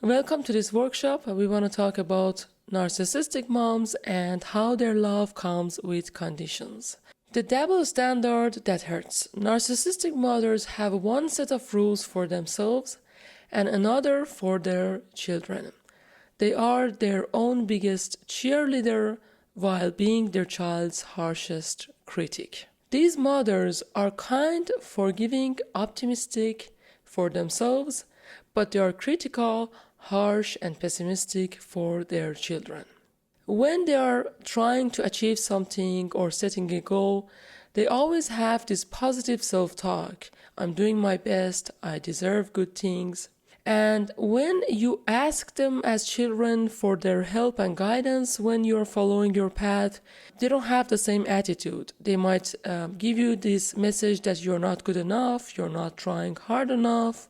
Welcome to this workshop. We want to talk about narcissistic moms and how their love comes with conditions. The double standard that hurts. Narcissistic mothers have one set of rules for themselves and another for their children. They are their own biggest cheerleader while being their child's harshest critic. These mothers are kind, forgiving, optimistic for themselves, but they are critical, harsh, and pessimistic for their children. When they are trying to achieve something or setting a goal, they always have this positive self-talk. I'm doing my best, I deserve good things. And when you ask them as children for their help and guidance when you're following your path, they don't have the same attitude. They might give you this message that you're not good enough, you're not trying hard enough,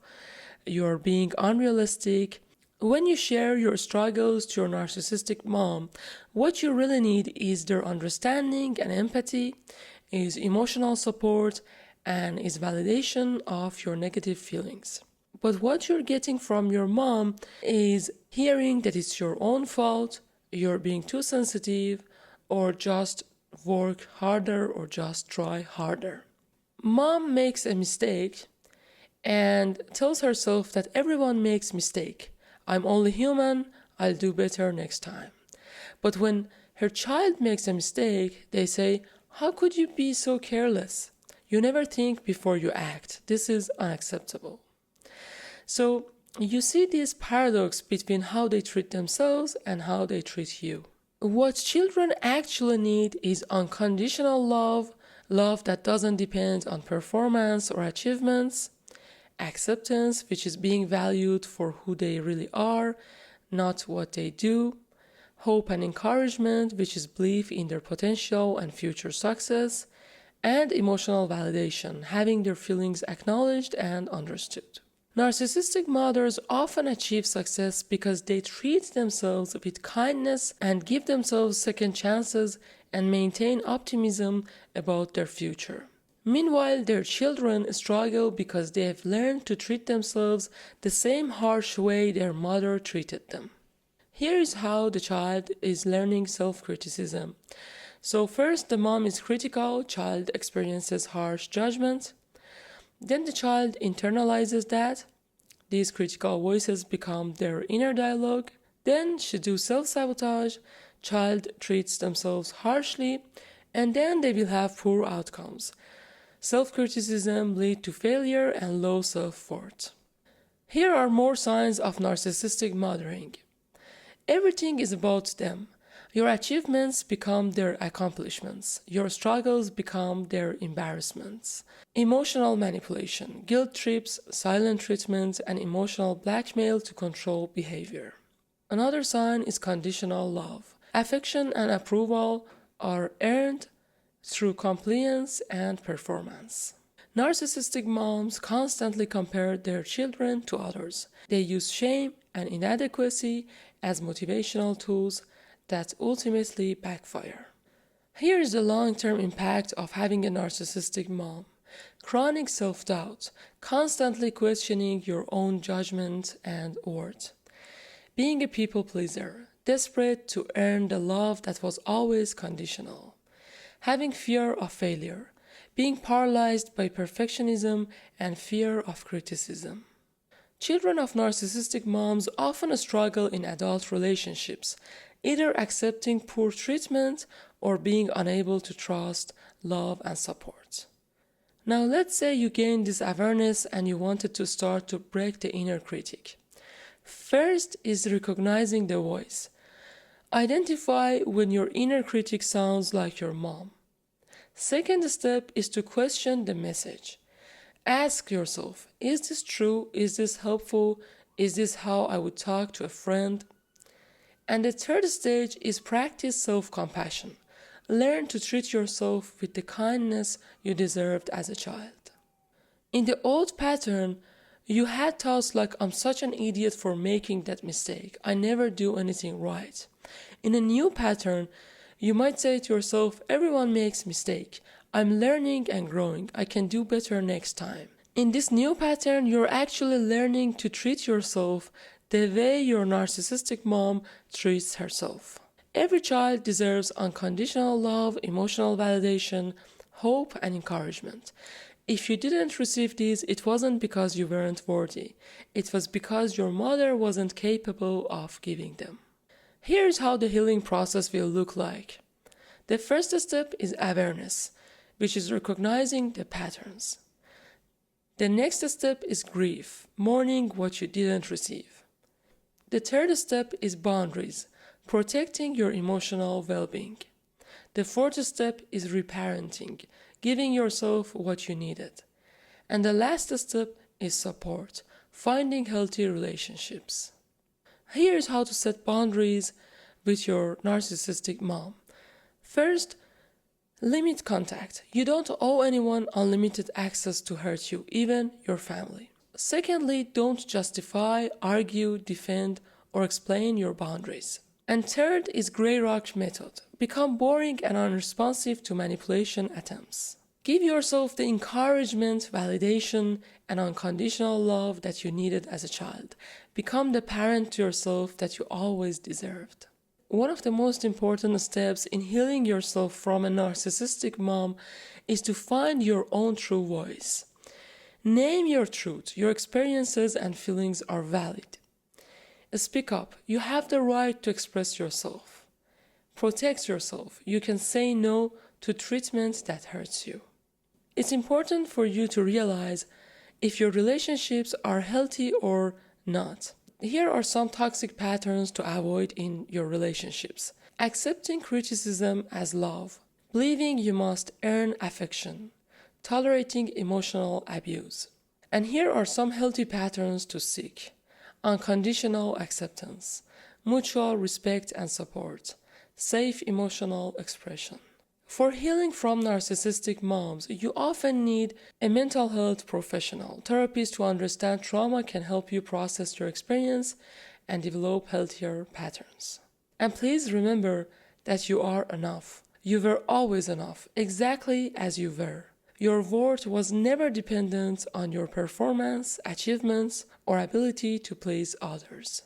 you're being unrealistic. When you share your struggles to your narcissistic mom, what you really need is their understanding and empathy, is emotional support, and is validation of your negative feelings. But what you're getting from your mom is hearing that it's your own fault, you're being too sensitive, or just work harder or just try harder. Mom makes a mistake and tells herself that everyone makes mistake. I'm only human, I'll do better next time. But when her child makes a mistake, they say, how could you be so careless? You never think before you act. This is unacceptable. So you see this paradox between how they treat themselves and how they treat you. What children actually need is unconditional love, love that doesn't depend on performance or achievements, acceptance, which is being valued for who they really are, not what they do, hope and encouragement, which is belief in their potential and future success, and emotional validation, having their feelings acknowledged and understood. Narcissistic mothers often achieve success because they treat themselves with kindness and give themselves second chances and maintain optimism about their future. Meanwhile, their children struggle because they have learned to treat themselves the same harsh way their mother treated them. Here is how the child is learning self-criticism. So first, the mom is critical, child experiences harsh judgment. Then the child internalizes that. These critical voices become their inner dialogue. Then she do self-sabotage, child treats themselves harshly, and then they will have poor outcomes. Self-criticism leads to failure and low self-worth. Here are more signs of narcissistic mothering. Everything is about them. Your achievements become their accomplishments. Your struggles become their embarrassments. Emotional manipulation, guilt trips, silent treatment, and emotional blackmail to control behavior. Another sign is conditional love. Affection and approval are earned through compliance and performance. Narcissistic moms constantly compare their children to others. They use shame and inadequacy as motivational tools that ultimately backfire. Here is the long-term impact of having a narcissistic mom. Chronic self-doubt, constantly questioning your own judgment and worth. Being a people pleaser, desperate to earn the love that was always conditional. Having fear of failure, being paralyzed by perfectionism and fear of criticism. Children of narcissistic moms often struggle in adult relationships, either accepting poor treatment or being unable to trust, love, and support. Now let's say you gained this awareness and you wanted to start to break the inner critic. First is recognizing the voice. Identify when your inner critic sounds like your mom. Second step is to question the message. Ask yourself, is this true? Is this helpful? Is this how I would talk to a friend? And the third stage is practice self-compassion. Learn to treat yourself with the kindness you deserved as a child. In the old pattern, you had thoughts like, I'm such an idiot for making that mistake. I never do anything right. In a new pattern, you might say to yourself, everyone makes mistakes. I'm learning and growing. I can do better next time. In this new pattern, you're actually learning to treat yourself the way your narcissistic mom treats herself. Every child deserves unconditional love, emotional validation, hope, and encouragement. If you didn't receive these, it wasn't because you weren't worthy. It was because your mother wasn't capable of giving them. Here's how the healing process will look like. The first step is awareness, which is recognizing the patterns. The next step is grief, mourning what you didn't receive. The third step is boundaries, protecting your emotional well-being. The fourth step is reparenting, giving yourself what you needed. And the last step is support, finding healthy relationships. Here's how to set boundaries with your narcissistic mom. First, limit contact. You don't owe anyone unlimited access to hurt you, even your family. Secondly, don't justify, argue, defend, or explain your boundaries. And third is gray rock method. Become boring and unresponsive to manipulation attempts. Give yourself the encouragement, validation, and unconditional love that you needed as a child. Become the parent to yourself that you always deserved. One of the most important steps in healing yourself from a narcissistic mom is to find your own true voice. Name your truth. Your experiences and feelings are valid. Speak up. You have the right to express yourself. Protect yourself. You can say no to treatment that hurts you. It's important for you to realize if your relationships are healthy or not. Here are some toxic patterns to avoid in your relationships. Accepting criticism as love. Believing you must earn affection. Tolerating emotional abuse. And here are some healthy patterns to seek. Unconditional acceptance. Mutual respect and support. Safe emotional expression. For healing from narcissistic moms, you often need a mental health professional. Therapists who understand trauma can help you process your experience and develop healthier patterns. And please remember that you are enough. You were always enough, exactly as you were. Your worth was never dependent on your performance, achievements, or ability to please others.